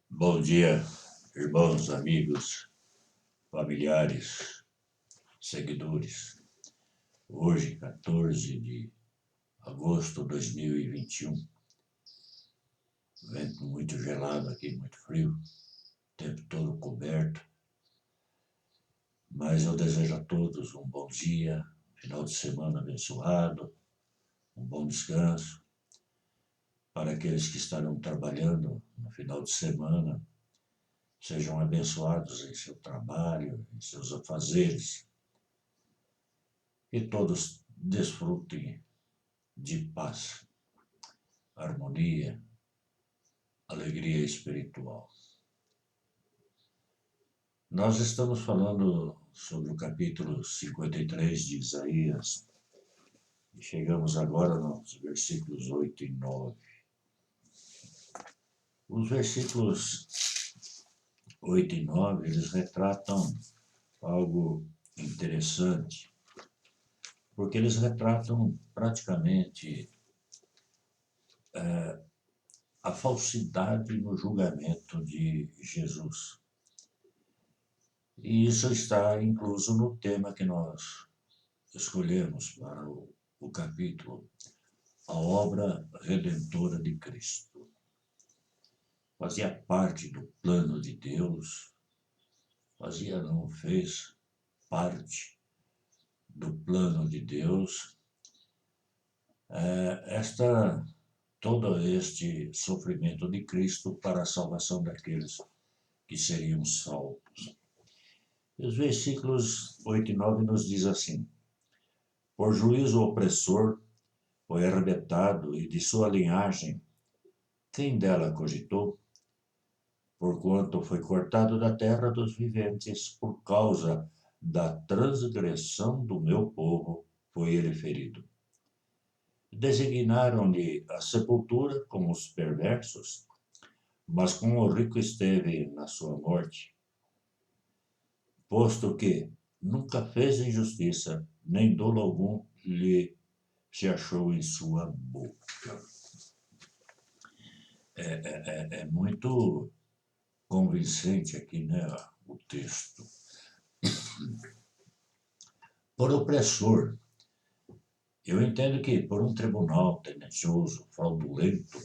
Bom dia, irmãos, amigos, familiares, seguidores. Hoje, 14 de agosto de 2021, vento muito gelado aqui, muito frio, tempo todo coberto. Mas eu desejo a todos um bom dia, final de semana abençoado, um bom descanso. Para aqueles que estarão trabalhando no final de semana, sejam abençoados em seu trabalho, em seus afazeres. E todos desfrutem de paz, harmonia, alegria espiritual. Nós estamos falando sobre o capítulo 53 de Isaías e chegamos agora nos versículos 8 e 9. Os versículos 8 e 9, eles retratam algo interessante, porque eles retratam praticamente a falsidade no julgamento de Jesus. E isso está incluso no tema que nós escolhemos para o capítulo, a obra redentora de Cristo. Fazia parte do plano de Deus, fez parte do plano de Deus, todo este sofrimento de Cristo para a salvação daqueles que seriam salvos. Os versículos 8 e 9 nos diz assim: por juízo opressor foi arrebentado, e de sua linhagem, quem dela cogitou? Porquanto foi cortado da terra dos viventes, por causa da transgressão do meu povo, foi ele ferido. Designaram-lhe a sepultura com os perversos, mas com o rico esteve na sua morte, posto que nunca fez injustiça, nem dolo algum lhe se achou em sua boca. É muito convincente aqui, né, o texto. Por opressor, eu entendo que por um tribunal tendencioso, fraudulento,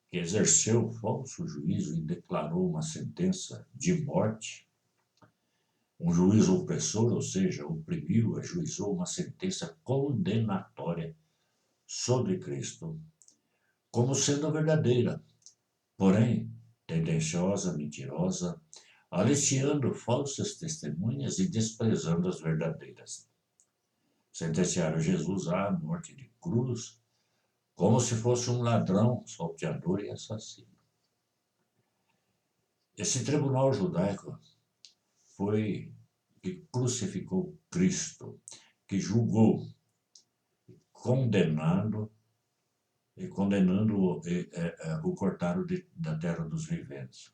que exerceu falso juízo e declarou uma sentença de morte, um juiz opressor, ou seja, oprimiu, ajuizou uma sentença condenatória sobre Cristo, como sendo verdadeira, porém tendenciosa, mentirosa, aliciando falsas testemunhas e desprezando as verdadeiras. Sentenciaram Jesus à morte de cruz, como se fosse um ladrão, salteador e assassino. Esse tribunal judaico foi que crucificou Cristo, que julgou, condenando o cortaram da terra dos viventes.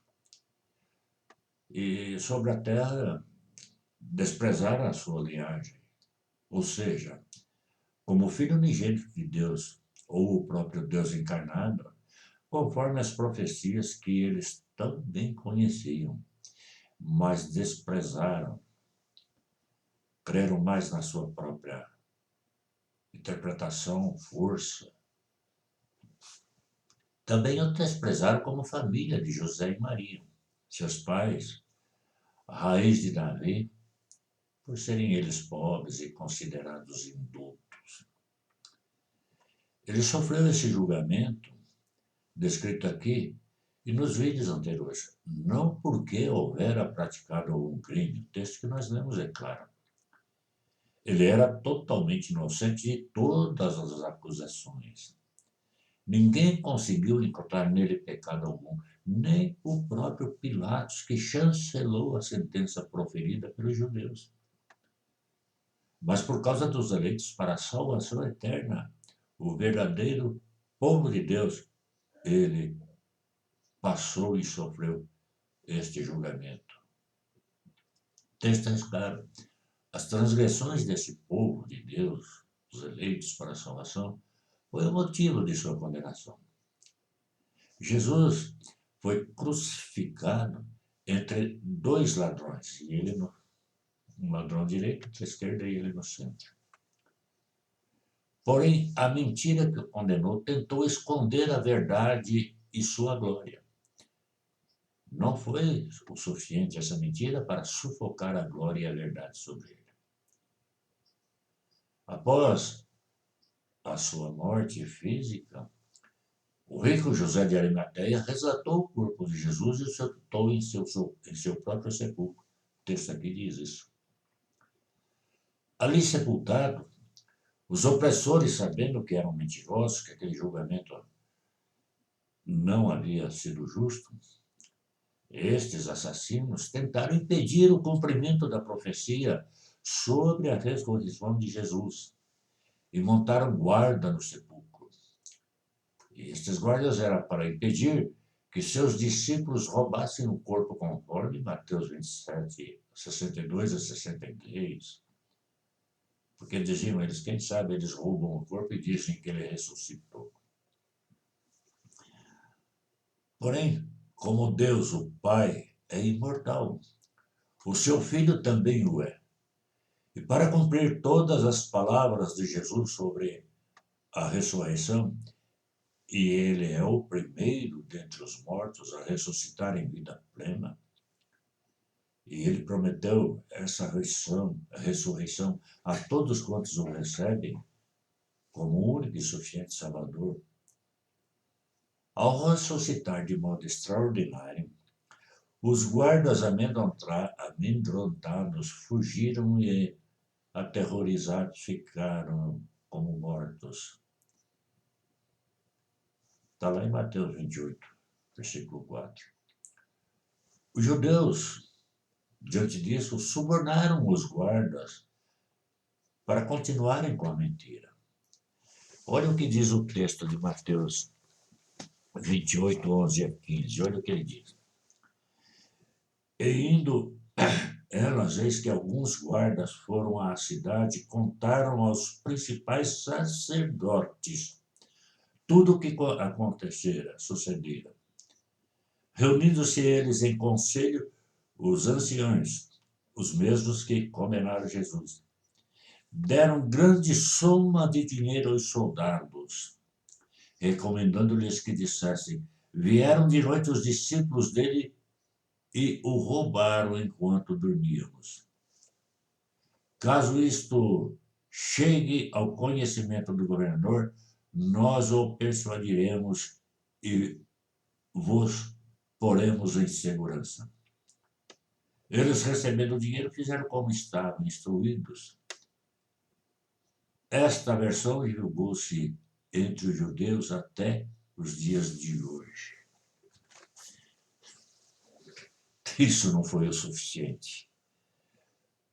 E sobre a terra desprezaram a sua linhagem, ou seja, como filho unigênito de Deus, ou o próprio Deus encarnado, conforme as profecias que eles também conheciam, mas desprezaram, creram mais na sua própria interpretação, força. Também o desprezaram como família de José e Maria, seus pais, a raiz de Davi, por serem eles pobres e considerados indultos. Ele sofreu esse julgamento, descrito aqui, e nos vídeos anteriores, não porque houvera praticado algum crime, o texto que nós lemos é claro. Ele era totalmente inocente de todas as acusações. Ninguém conseguiu encontrar nele pecado algum, nem o próprio Pilatos, que chancelou a sentença proferida pelos judeus. Mas por causa dos eleitos para a salvação eterna, o verdadeiro povo de Deus, ele passou e sofreu este julgamento. O texto é claro. As transgressões desse povo de Deus, os eleitos para a salvação, foi o motivo de sua condenação. Jesus foi crucificado entre dois ladrões, e ele um ladrão direito, à esquerda e ele no centro. Porém, a mentira que o condenou tentou esconder a verdade e sua glória. Não foi o suficiente essa mentira para sufocar a glória e a verdade sobre ele. Após a sua morte física, o rico José de Arimateia resgatou o corpo de Jesus e o sepultou em seu próprio sepulcro. O texto aqui diz isso. Ali sepultado, os opressores, sabendo que eram mentirosos, que aquele julgamento não havia sido justo, estes assassinos tentaram impedir o cumprimento da profecia sobre a ressurreição de Jesus e montaram guarda no sepulcro. E estes guardas eram para impedir que seus discípulos roubassem o corpo, conforme Mateus 27, 62 a 63. Porque diziam eles, quem sabe eles roubam o corpo e dizem que ele ressuscitou. Porém, como Deus, o Pai, é imortal, o seu Filho também o é. E para cumprir todas as palavras de Jesus sobre a ressurreição, e ele é o primeiro dentre os mortos a ressuscitar em vida plena, e ele prometeu essa ressurreição a todos quantos o recebem como único e suficiente Salvador. Ao ressuscitar de modo extraordinário, os guardas amedrontados fugiram e, aterrorizados, ficaram como mortos. Está lá em Mateus 28, versículo 4. Os judeus, diante disso, subornaram os guardas para continuarem com a mentira. Olha o que diz o texto de Mateus 28, 11 a 15. Olha o que ele diz. E indo elas, eis que alguns guardas foram à cidade e contaram aos principais sacerdotes tudo o que sucedera. Reunindo-se eles em conselho, os anciãos, os mesmos que condenaram Jesus, deram grande soma de dinheiro aos soldados, recomendando-lhes que dissessem: vieram de noite os discípulos dele e o roubaram enquanto dormíamos. Caso isto chegue ao conhecimento do governador, nós o persuadiremos e vos poremos em segurança. Eles, recebendo o dinheiro, fizeram como estavam instruídos. Esta versão divulgou-se entre os judeus até os dias de hoje. Isso não foi o suficiente,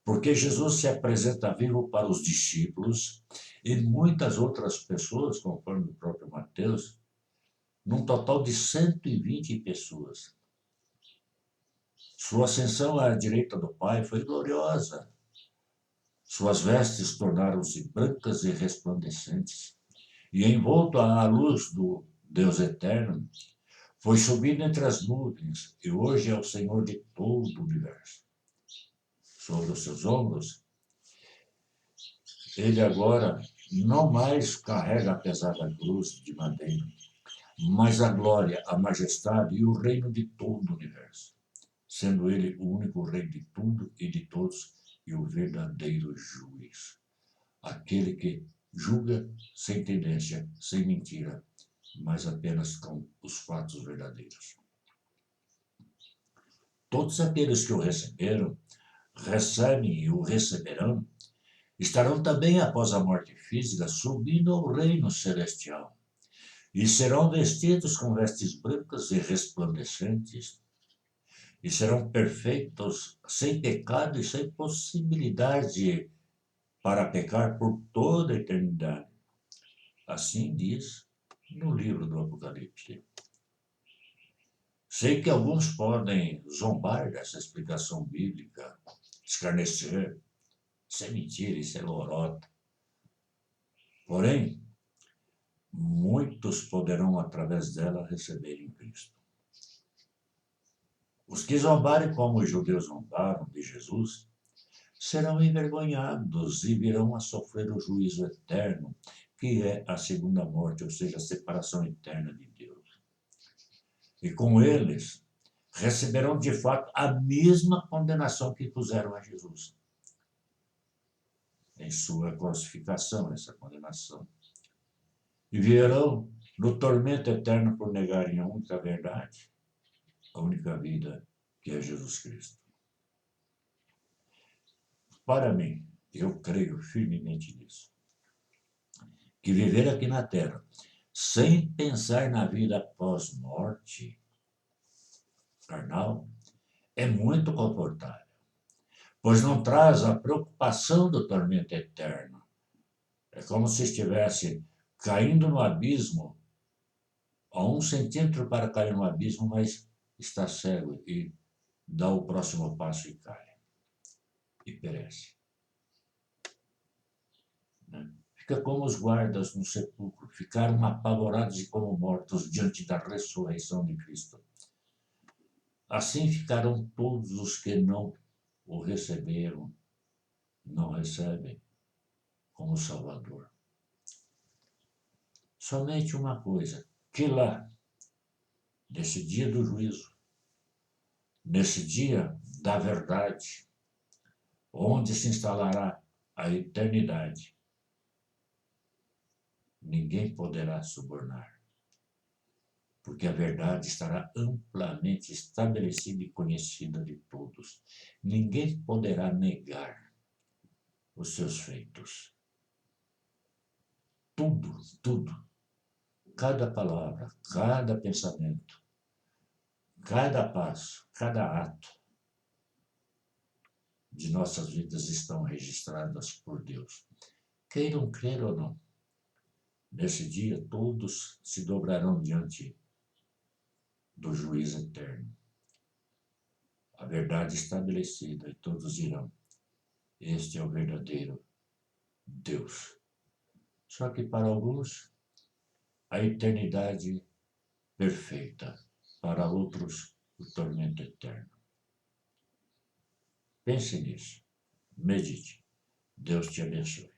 porque Jesus se apresenta vivo para os discípulos e muitas outras pessoas, conforme o próprio Mateus, num total de 120 pessoas. Sua ascensão à direita do Pai foi gloriosa. Suas vestes tornaram-se brancas e resplandecentes, e envolto à luz do Deus eterno, foi subido entre as nuvens, e hoje é o Senhor de todo o universo. Sobre os seus ombros, ele agora não mais carrega a pesada cruz de madeira, mas a glória, a majestade e o reino de todo o universo, sendo ele o único rei de tudo e de todos e o verdadeiro juiz, aquele que julga sem tendência, sem mentira, mas apenas com os fatos verdadeiros. Todos aqueles que o receberam, recebem e o receberão, estarão também, após a morte física, subindo ao reino celestial, e serão vestidos com vestes brancas e resplandecentes, e serão perfeitos, sem pecado e sem possibilidade para pecar por toda a eternidade. Assim diz no livro do Apocalipse. Sei que alguns podem zombar dessa explicação bíblica, escarnecer. Isso é mentira, isso é lorota. Porém, muitos poderão, através dela, receberem Cristo. Os que zombarem como os judeus zombaram de Jesus serão envergonhados e virão a sofrer o juízo eterno, que é a segunda morte, ou seja, a separação eterna de Deus. E com eles receberão de fato a mesma condenação que puseram a Jesus em sua crucificação, essa condenação. E viverão no tormento eterno por negarem a única verdade, a única vida, que é Jesus Cristo. Para mim, eu creio firmemente nisso, que viver aqui na Terra sem pensar na vida após morte carnal é muito confortável, pois não traz a preocupação do tormento eterno. É como se estivesse caindo no abismo, a 1 centímetro para cair no abismo, mas está cego e dá o próximo passo e cai, e perece. Né? Fica como os guardas no sepulcro, ficaram apavorados e como mortos diante da ressurreição de Cristo. Assim ficarão todos os que não o receberam, não recebem como Salvador. Somente uma coisa, que lá, nesse dia do juízo, nesse dia da verdade, onde se instalará a eternidade, ninguém poderá subornar, porque a verdade estará amplamente estabelecida e conhecida de todos. Ninguém poderá negar os seus feitos. Tudo, tudo, cada palavra, cada pensamento, cada passo, cada ato de nossas vidas estão registradas por Deus. Queiram crer ou não, nesse dia todos se dobrarão diante do juízo eterno. A verdade estabelecida e todos dirão: este é o verdadeiro Deus. Só que para alguns, a eternidade perfeita, para outros, o tormento eterno. Pense nisso, medite. Deus te abençoe.